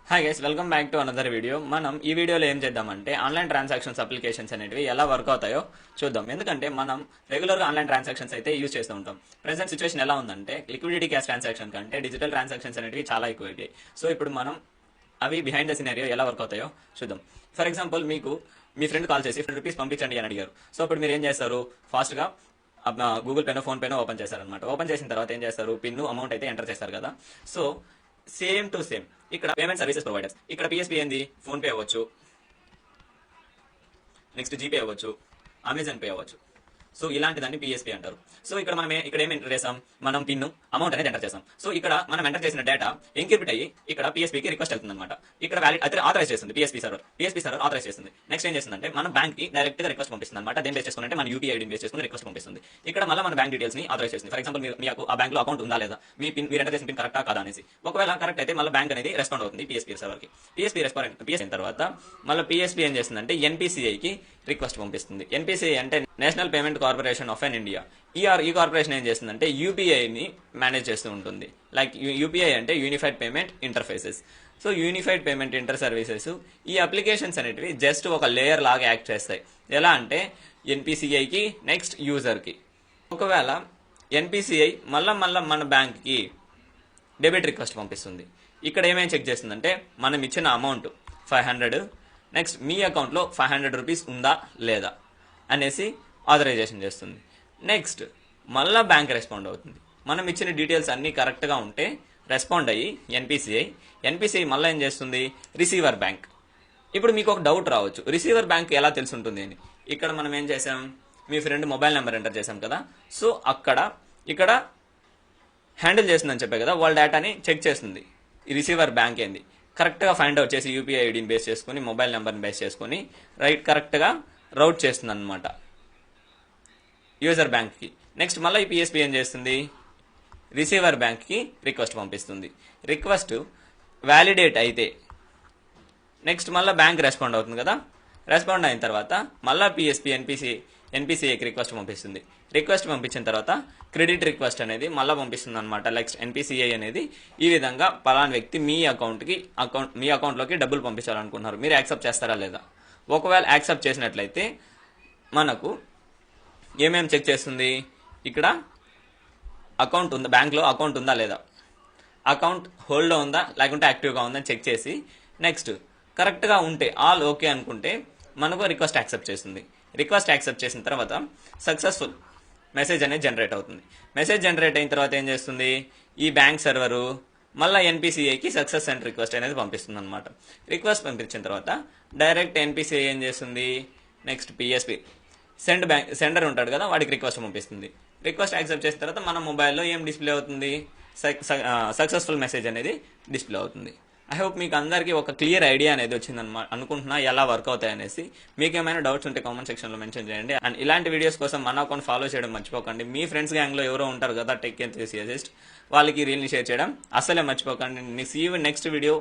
Hi guys, welcome back to another video. మనం ఈ వీడియోలో ఏం చేద్దామంటే ఆన్లైన్ ట్రాన్సాక్షన్స్ అప్లికేషన్స్ అనేవి ఎలా వర్క్ అవుతాయో చూద్దాం. ఎందుకంటే మనం రెగ్యులర్గా ఆన్లైన్ ట్రాన్సాక్షన్స్ అయితే యూజ్ చేస్తూ ఉంటాం. ప్రెసెంట్ సిచువేషన్ ఎలా ఉందంటే లిక్విడిటీ క్యాష్ ట్రాన్సాక్షన్ కంటే డిజిటల్ ట్రాన్సాక్షన్స్ అనేవి చాలా ఎక్కువ అయిపోయాయి. సో ఇప్పుడు మనం అవి బిహైండ్ ద సినారియో ఎలా వర్క్ అవుతాయో చూద్దాం. ఫర్ ఎగ్జాంపుల్, మీకు మీ ఫ్రెండ్ కాల్ చేసి ₹50 పంపించండి అని అడిగారు. సో ఇప్పుడు మీరు ఏం చేస్తారు? ఫాస్ట్గా గూగుల్ పేనో ఫోన్ పేనో ఓపెన్ చేస్తారనమాట. ఓపెన్ చేసిన తర్వాత ఏం చేస్తారు? పిన్ అమౌంట్ అయితే ఎంటర్ చేస్తారు కదా. సో సేమ్ టు సేమ్ ఇక్కడ పేమెంట్ సర్వీసెస్ ప్రొవైడర్స్, ఇక్కడ పిఎస్పీ ఏంది? ఫోన్ పే అవ్వచ్చు, నెక్స్ట్ జీపే అవ్వచ్చు, అమెజాన్ పే అవ్వచ్చు. సో ఇలాంటిదాన్ని పిఎస్పీ అంటారు. సో ఇక్కడ ఏం ఎంటర్ చేసాం? మనం పిన్ అమౌంట్ అనేది ఎంటర్ చేసాం. సో ఇక్కడ మనం ఎంటర్ చేసిన డేటా ఎన్క్రిప్ట్ అయ్యి ఇక్కడ పిఎస్పీకి రిక్వెస్ట్ వెళ్తుంది అనమాట. ఇక్కడ వ్యాలిడ్ అయితే ఆథరైజ్ చేస్తుంది పిఎస్పీ సర్వర్ ఆథరైజ్ చేస్తుంది. నెక్స్ట్ ఏం చేస్తుందంటే మన బ్యాంక్ కి డైరెక్ట్ గా రిక్వెస్ట్ పంపిస్తుంది అనమాట. దేని బేస్ చేసుకుంటే మన యూపీఐ ఐడి బేస్ చేసుకుని రిక్వెస్ట్ పంపిస్తుంది. ఇక్కడ మళ్ళీ మన బ్యాంక్ డీటెయిల్స్ ని ఆథరైజ్ చేస్తుంది. ఫర్ ఎగ్జాంపుల్, మీకు ఆ బ్యాంక్ లో అకౌంట్ ఉందా లేదా, మీరు ఎంటర్ చేసిన పిన్ కరెక్టా కాదా అనేసి. ఒకవేళ కరెక్ట్ అయితే మళ్ళీ బ్యాంక్ అనేది రెస్పాండ్ అవుతుంది పిఎస్పీ సర్వర్ కి. పిఎస్పీ అయిన తర్వాత మళ్ళీ పిఎస్పీ ఏం చేస్తుందంటే ఎన్పిసిఐ కి రిక్వెస్ట్ పంపిస్తుంది. ఎన్పిసిఐ అంటే national payment corporation of India. ఈ కార్పొరేషన్ ఏం చేస్తుందంటే యూపీఐని మేనేజ్ చేస్తూ ఉంటుంది. లైక్ యూపీఐ అంటే unified payment interfaces. So unified payment inter services, ఈ అప్లికేషన్స్ అనేటివి జస్ట్ ఒక లేయర్ లాగా యాక్ట్ చేస్తాయి. ఎలా అంటే ఎన్పిసిఐకి నెక్స్ట్ యూజర్కి. ఒకవేళ ఎన్పిసిఐ మళ్ళా మన బ్యాంక్కి డెబిట్ రిక్వెస్ట్ పంపిస్తుంది. ఇక్కడ ఏమేమి చెక్ చేస్తుందంటే మనం ఇచ్చిన అమౌంట్ 500, నెక్స్ట్ మీ అకౌంట్లో ₹500 ఉందా లేదా అనేసి ఆథరైజేషన్ చేస్తుంది. నెక్స్ట్ మళ్ళా బ్యాంక్ రెస్పాండ్ అవుతుంది. మనం ఇచ్చిన డీటెయిల్స్ అన్నీ కరెక్ట్గా ఉంటే రెస్పాండ్ అయ్యి ఎన్పిసిఐ మళ్ళీ ఏం చేస్తుంది? Receiver bank. ఇప్పుడు మీకు ఒక డౌట్ రావచ్చు, రిసీవర్ బ్యాంక్ ఎలా తెలుసుంటుంది అని. ఇక్కడ మనం ఏం చేసాం? మీ ఫ్రెండ్ మొబైల్ నెంబర్ ఎంటర్ చేసాం కదా. సో ఇక్కడ హ్యాండిల్ చేస్తుందని చెప్పే కదా, వాళ్ళ డేటాని చెక్ చేస్తుంది. ఈ రిసీవర్ బ్యాంక్ ఏంది కరెక్ట్గా ఫైండ్ అవుట్ చేసి యూపీఐ ఐడిని బేస్ చేసుకుని, మొబైల్ నెంబర్ని బేస్ చేసుకుని కరెక్ట్గా రౌట్ చేస్తుంది అనమాట యూజర్ బ్యాంక్కి. నెక్స్ట్ మళ్ళీ ఈ పిఎస్పీ ఏం చేస్తుంది? రిసీవర్ బ్యాంక్కి రిక్వెస్ట్ పంపిస్తుంది. రిక్వెస్ట్ వ్యాలిడేట్ అయితే నెక్స్ట్ మళ్ళీ బ్యాంక్ రెస్పాండ్ అవుతుంది కదా. రెస్పాండ్ అయిన తర్వాత మళ్ళీ పిఎస్పీ ఎన్పిసిఐకి రిక్వెస్ట్ పంపిస్తుంది. రిక్వెస్ట్ పంపించిన తర్వాత క్రెడిట్ రిక్వెస్ట్ అనేది మళ్ళీ పంపిస్తుంది అనమాట. లైక్ ఎన్పిసిఐ అనేది ఈ విధంగా పలానా వ్యక్తి మీ అకౌంట్లోకి డబ్బులు పంపించాలనుకుంటున్నారు, మీరు యాక్సెప్ట్ చేస్తారా లేదా. ఒకవేళ యాక్సెప్ట్ చేసినట్లయితే మనకు ఏమేమి చెక్ చేస్తుంది? ఇక్కడ అకౌంట్ ఉందా, బ్యాంక్లో అకౌంట్ ఉందా లేదా, అకౌంట్ హోల్డ్లో ఉందా లేకుంటే యాక్టివ్గా ఉందా అని చెక్ చేసి నెక్స్ట్ కరెక్ట్గా ఉంటే ఆల్ ఓకే అనుకుంటే మనకు రిక్వెస్ట్ యాక్సెప్ట్ చేస్తుంది. రిక్వెస్ట్ యాక్సెప్ట్ చేసిన తర్వాత సక్సెస్ఫుల్ మెసేజ్ అనేది జనరేట్ అవుతుంది. మెసేజ్ జనరేట్ అయిన తర్వాత ఏం చేస్తుంది? ఈ బ్యాంక్ సర్వరు మళ్ళీ ఎన్పిసిఐకి సక్సెస్ అండ్ రిక్వెస్ట్ అనేది పంపిస్తుంది అనమాట. రిక్వెస్ట్ పంపించిన తర్వాత డైరెక్ట్ ఎన్పిసిఐ ఏం చేస్తుంది? నెక్స్ట్ పిఎస్పి సెండర్ ఉంటాడు కదా, వాడికి రిక్వెస్ట్ పంపిస్తుంది. రిక్వెస్ట్ యాక్సెప్ట్ చేసిన తర్వాత మన మొబైల్లో ఏం డిస్ప్లే అవుతుంది? సక్సెస్ఫుల్ మెసేజ్ అనేది డిస్ప్లే అవుతుంది. ఐ హోప్ మీకు అందరికీ ఒక క్లియర్ ఐడియా అనేది వచ్చిందన్నమాట అనుకుంటున్నా ఎలా వర్క్ అవుతాయి అనేసి. మీకు ఏమైనా డౌట్స్ ఉంటే కామెంట్ సెక్షన్లో మెన్షన్ చేయండి. అండ్ ఇలాంటి వీడియోస్ కోసం మన అకౌంట్ ఫాలో చేయడం మర్చిపోకండి. మీ ఫ్రెండ్స్ గ్యాంగ్లో ఎవరో ఉంటారు కదా టెక్ ఎంతూసియాసిస్ట్, వాళ్ళకి రీల్ని షేర్ చేయడం అసలే మర్చిపోకండి. See you next video.